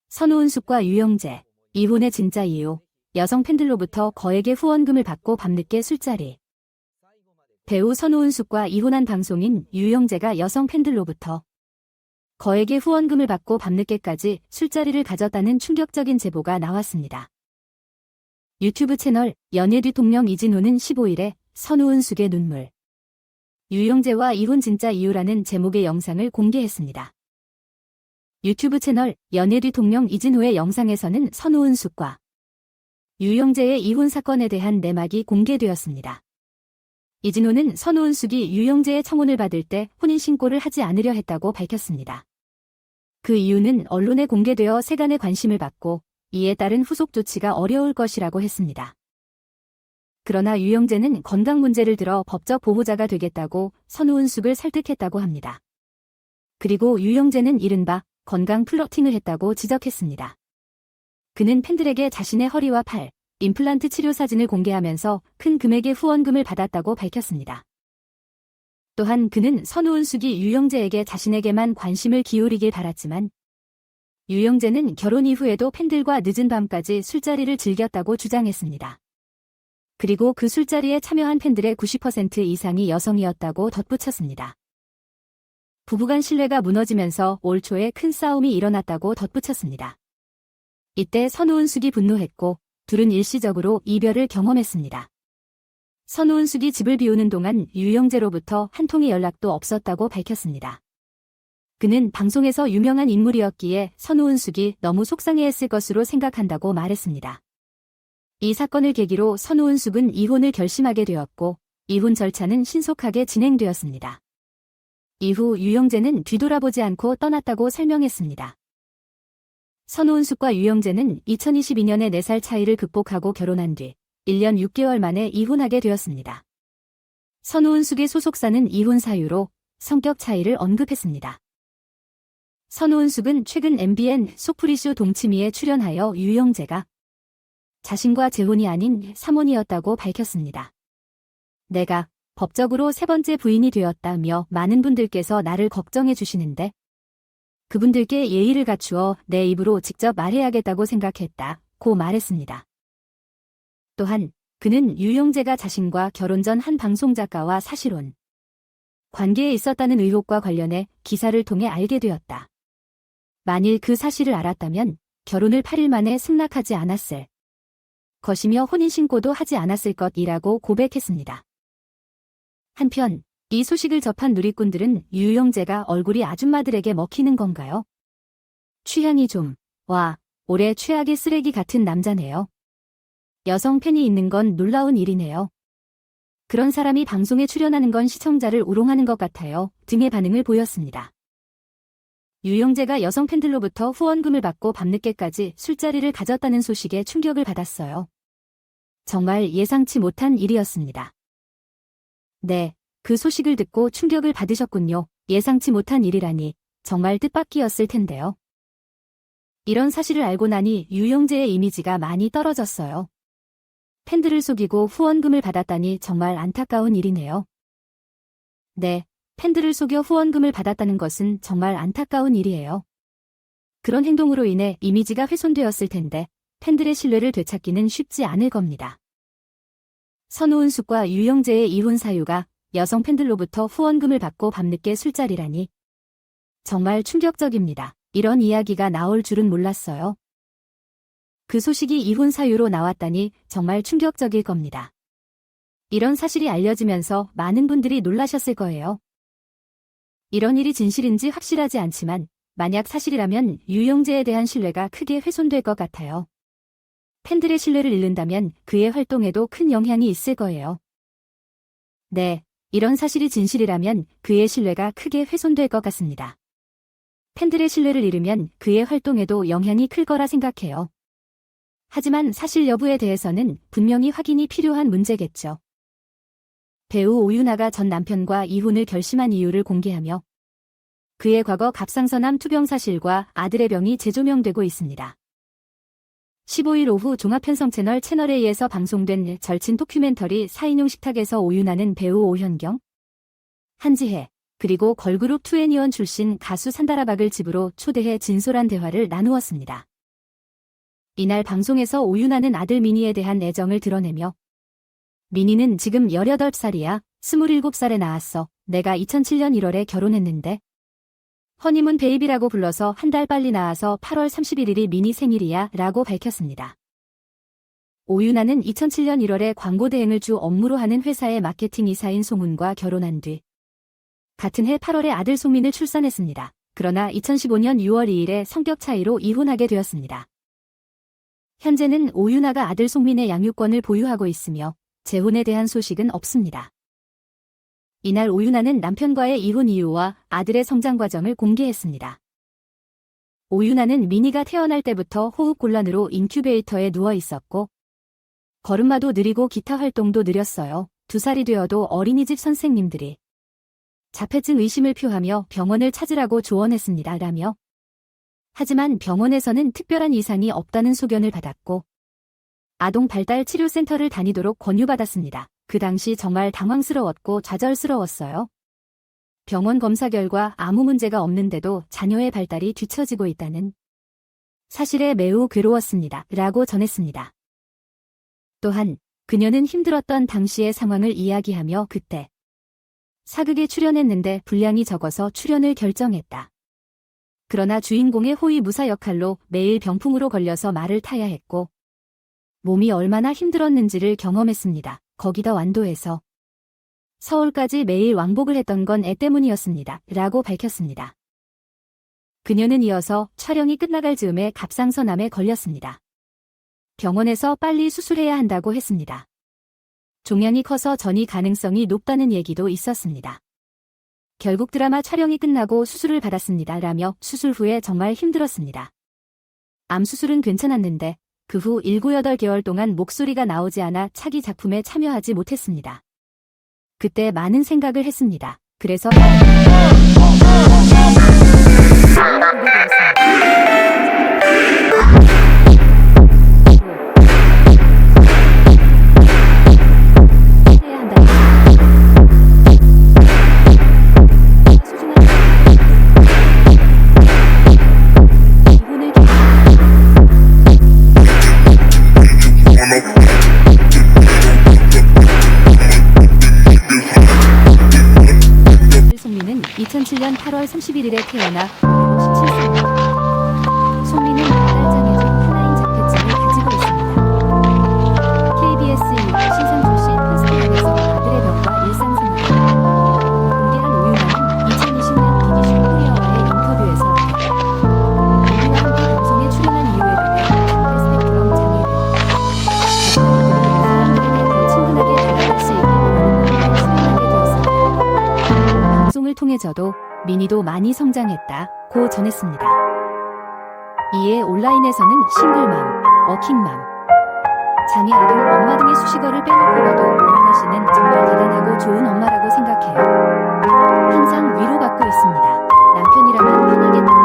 선우은숙과 유영재, 이혼의 진짜 이유, 여성 팬들로부터 거액의 후원금을 받고 밤늦게 술자리. 배우 선우은숙과 이혼한 방송인 유영재가 여성 팬들로부터 거액의 후원금을 받고 밤늦게까지 술자리를 가졌다는 충격적인 제보가 나왔습니다. 유튜브 채널 연예 뒤통령 이진호는 15일에 선우은숙의 눈물, 유영재와 이혼 진짜 이유라는 제목의 영상을 공개했습니다. 유튜브 채널 연예 뒤통령 이진호의 영상에서는 선우은숙과 유영재의 이혼 사건에 대한 내막이 공개되었습니다. 이진호는 선우은숙이 유영재의 청혼을 받을 때 혼인신고를 하지 않으려 했다고 밝혔습니다. 그 이유는 언론에 공개되어 세간의 관심을 받고 이에 따른 후속 조치가 어려울 것이라고 했습니다. 그러나 유영재는 건강 문제를 들어 법적 보호자가 되겠다고 선우은숙을 설득했다고 합니다. 그리고 유영재는 이른바 건강 플러팅을 했다고 지적했습니다. 그는 팬들에게 자신의 허리와 팔, 임플란트 치료 사진을 공개하면서 큰 금액의 후원금을 받았다고 밝혔습니다. 또한 그는 선우은숙이 유영재에게 자신에게만 관심을 기울이길 바랐지만 유영재는 결혼 이후에도 팬들과 늦은 밤까지 술자리를 즐겼다고 주장했습니다. 그리고 그 술자리에 참여한 팬들의 90% 이상이 여성이었다고 덧붙였습니다. 부부간 신뢰가 무너지면서 올 초에 큰 싸움이 일어났다고 덧붙였습니다. 이때 선우은숙이 분노했고 둘은 일시적으로 이별을 경험했습니다. 선우은숙이 집을 비우는 동안 유영재로부터 한 통의 연락도 없었다고 밝혔습니다. 그는 방송에서 유명한 인물이었기에 선우은숙이 너무 속상해했을 것으로 생각한다고 말했습니다. 이 사건을 계기로 선우은숙은 이혼을 결심하게 되었고 이혼 절차는 신속하게 진행되었습니다. 이후 유영재는 뒤돌아보지 않고 떠났다고 설명했습니다. 선우은숙과 유영재는 2022년에 4살 차이를 극복하고 결혼한 뒤 1년 6개월 만에 이혼하게 되었습니다. 선우은숙의 소속사는 이혼 사유로 성격 차이를 언급했습니다. 선우은숙은 최근 MBN 속풀이쇼 동치미에 출연하여 유영재가 자신과 재혼이 아닌 삼혼이었다고 밝혔습니다. 내가 법적으로 3번째 부인이 되었다며 많은 분들께서 나를 걱정해 주시는데 그분들께 예의를 갖추어 내 입으로 직접 말해야겠다고 생각했다고 말했습니다. 또한 그는 유영재가 자신과 결혼 전 한 방송작가와 사실혼 관계에 있었다는 의혹과 관련해 기사를 통해 알게 되었다. 만일 그 사실을 알았다면 결혼을 8일 만에 승낙하지 않았을 것이며 혼인신고도 하지 않았을 것이라고 고백했습니다. 한편 이 소식을 접한 누리꾼들은 유영재가 얼굴이 아줌마들에게 먹히는 건가요? 취향이 좀, 올해 최악의 쓰레기 같은 남자네요. 여성 팬이 있는 건 놀라운 일이네요. 그런 사람이 방송에 출연하는 건 시청자를 우롱하는 것 같아요. 등의 반응을 보였습니다. 유영재가 여성 팬들로부터 후원금을 받고 밤늦게까지 술자리를 가졌다는 소식에 충격을 받았어요. 정말 예상치 못한 일이었습니다. 네, 그 소식을 듣고 충격을 받으셨군요. 예상치 못한 일이라니 정말 뜻밖이었을 텐데요. 이런 사실을 알고 나니 유영재의 이미지가 많이 떨어졌어요. 팬들을 속이고 후원금을 받았다니 정말 안타까운 일이네요. 네, 팬들을 속여 후원금을 받았다는 것은 정말 안타까운 일이에요. 그런 행동으로 인해 이미지가 훼손되었을 텐데 팬들의 신뢰를 되찾기는 쉽지 않을 겁니다. 선우은숙과 유영재의 이혼 사유가 여성 팬들로부터 후원금을 받고 밤늦게 술자리라니 정말 충격적입니다. 이런 이야기가 나올 줄은 몰랐어요. 그 소식이 이혼 사유로 나왔다니 정말 충격적일 겁니다. 이런 사실이 알려지면서 많은 분들이 놀라셨을 거예요. 이런 일이 진실인지 확실하지 않지만 만약 사실이라면 유영재에 대한 신뢰가 크게 훼손될 것 같아요. 팬들의 신뢰를 잃는다면 그의 활동에도 큰 영향이 있을 거예요. 네, 이런 사실이 진실이라면 그의 신뢰가 크게 훼손될 것 같습니다. 팬들의 신뢰를 잃으면 그의 활동에도 영향이 클 거라 생각해요. 하지만 사실 여부에 대해서는 분명히 확인이 필요한 문제겠죠. 배우 오윤아가 전 남편과 이혼을 결심한 이유를 공개하며 그의 과거 갑상선암 투병 사실과 아들의 병이 재조명되고 있습니다. 15일 오후 종합편성 채널A에서 방송된 절친 다큐멘터리 4인용 식탁에서 오윤아는 배우 오현경, 한지혜, 그리고 걸그룹 2NE1 출신 가수 산다라박을 집으로 초대해 진솔한 대화를 나누었습니다. 이날 방송에서 오윤아는 아들 민희에 대한 애정을 드러내며 민희는 지금 18살이야. 27살에 나왔어. 내가 2007년 1월에 결혼했는데 허니문 베이비라고 불러서 한 달 빨리 나와서 8월 31일이 민희 생일이야 라고 밝혔습니다. 오윤아는 2007년 1월에 광고 대행을 주 업무로 하는 회사의 마케팅 이사인 송은과 결혼한 뒤 같은 해 8월에 아들 송민을 출산했습니다. 그러나 2015년 6월 2일에 성격 차이로 이혼하게 되었습니다. 현재는 오윤아가 아들 송민의 양육권을 보유하고 있으며 재혼에 대한 소식은 없습니다. 이날 오윤아는 남편과의 이혼 이유와 아들의 성장 과정을 공개했습니다. 오윤아는 민희가 태어날 때부터 호흡곤란으로 인큐베이터에 누워 있었고 걸음마도 느리고 기타 활동도 느렸어요. 2살이 되어도 어린이집 선생님들이 자폐증 의심을 표하며 병원을 찾으라고 조언했습니다. 라며 하지만 병원에서는 특별한 이상이 없다는 소견을 받았고 아동 발달 치료센터를 다니도록 권유받았습니다. 그 당시 정말 당황스러웠고 좌절스러웠어요. 병원 검사 결과 아무 문제가 없는데도 자녀의 발달이 뒤처지고 있다는 사실에 매우 괴로웠습니다. 라고 전했습니다. 또한 그녀는 힘들었던 당시의 상황을 이야기하며 그때 사극에 출연했는데 분량이 적어서 출연을 결정했다. 그러나 주인공의 호위 무사 역할로 매일 병풍으로 걸려서 말을 타야 했고 몸이 얼마나 힘들었는지를 경험했습니다. 거기다 완도에서 서울까지 매일 왕복을 했던 건 애 때문이었습니다. 라고 밝혔습니다. 그녀는 이어서 촬영이 끝나갈 즈음에 갑상선암에 걸렸습니다. 병원에서 빨리 수술해야 한다고 했습니다. 종양이 커서 전이 가능성이 높다는 얘기도 있었습니다. 결국 드라마 촬영이 끝나고 수술을 받았습니다. 라며 수술 후에 정말 힘들었습니다. 암 수술은 괜찮았는데 그 후 7, 8개월 동안 목소리가 나오지 않아 차기 작품에 참여하지 못했습니다. 그때 많은 생각을 했습니다. 그래서 송민은 2007년 8월 31일에 태어나 17세입니다. 송민은 발달장애적 하나인 자폐증을 가지고 있습니다. KBS 신상조씨 편집국에서 아들의 벽과 일상생활을 공개한 오윤아는 2020년 비기슈 코리아와의 인터뷰에서 우리와 함께 방송에 출연한 이유에 대해 장애 스펙트럼 장애를 사람들에게 더 친근하게 다가갈 수 있게 바라는 마음을 수행하게 되었습니다. 방송을 통해 저도 민희도 많이 성장했다고 전했습니다. 이에 온라인에서는 싱글맘, 워킹맘, 장애 아동 엄마 등의 수식어를 빼놓고 봐도 오윤아 씨는 정말 대단하고 좋은 엄마라고 생각해요. 항상 위로받고 있습니다. 남편이라면 편하겠다.